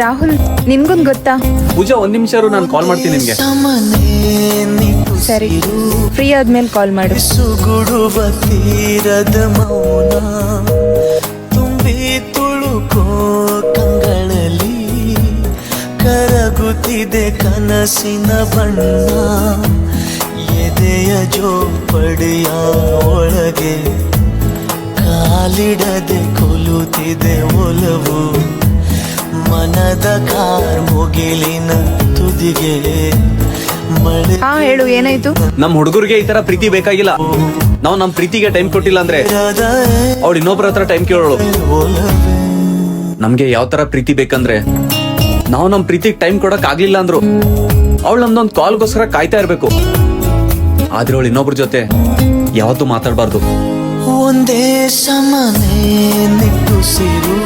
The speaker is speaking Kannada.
ರಾಹುಲ್, ನಿನ್ಗೊಂದ್ ಗೊತ್ತಾ? ಪೂಜಾ, ಒಂದ್ ನಿಮಿಷ ನಾನು ಕಾಲ್ ಮಾಡ್ತೀನಿ ನಿಮ್ಗೆ. ಸರಿ, ಫ್ರೀ ಆದ್ಮೇಲೆ ಕಾಲ್ ಮಾಡು. ಸುಗುಡುವ ತೀರದ ಮೌನ ತುಂಬಿ ತುಳುಕೋ ಕಂಗಳಲ್ಲಿ ಕರಗುತ್ತಿದೆ ಕನಸಿನ ಬಣ್ಣ ಎದೆಯ ಜೋಪಡಿಯ ಒಳಗೆ ಕಾಲಿಡದೆ ಕೊಲುತ್ತಿದೆ ಒಲವು ಮನದ ಕಾರ್ ಮುಗಿಲಿನ ತುದಿಗೆ ಮಳೆ. ಹಾ ಹೇಳು, ಏನಾಯ್ತು? ನಮ್ ಹುಡುಗರಿಗೆ ಈ ತರ ಪ್ರೀತಿ ಬೇಕಾಗಿಲ್ಲ. ನಾವು ನಮ್ ಪ್ರೀತಿಗೆ ಟೈಮ್ ಕೊಟ್ಟಿಲ್ಲ ಅಂದ್ರೆ ಅವ್ಳು ಇನ್ನೊಬ್ರ ಹತ್ರ ಟೈಮ್ ಕೇಳೋಳು. ನಮ್ಗೆ ಯಾವ ತರ ಪ್ರೀತಿ ಬೇಕಂದ್ರೆ ನಾವು ನಮ್ ಪ್ರೀತಿಗೆ ಟೈಮ್ ಕೊಡಕ್ ಆಗ್ಲಿಲ್ಲ ಅಂದ್ರು ಅವಳು ನಮ್ದೊಂದ್ ಕಾಲ್ಗೋಸ್ಕರ ಕಾಯ್ತಾ ಇರ್ಬೇಕು. ಆದ್ರೆ ಅವಳು ಇನ್ನೊಬ್ರ ಜೊತೆ ಯಾವತ್ತೂ ಮಾತಾಡ್ಬಾರ್ದು. ಒಂದೇ ಸಮನೆ ನಿಟ್ಟುಸಿರು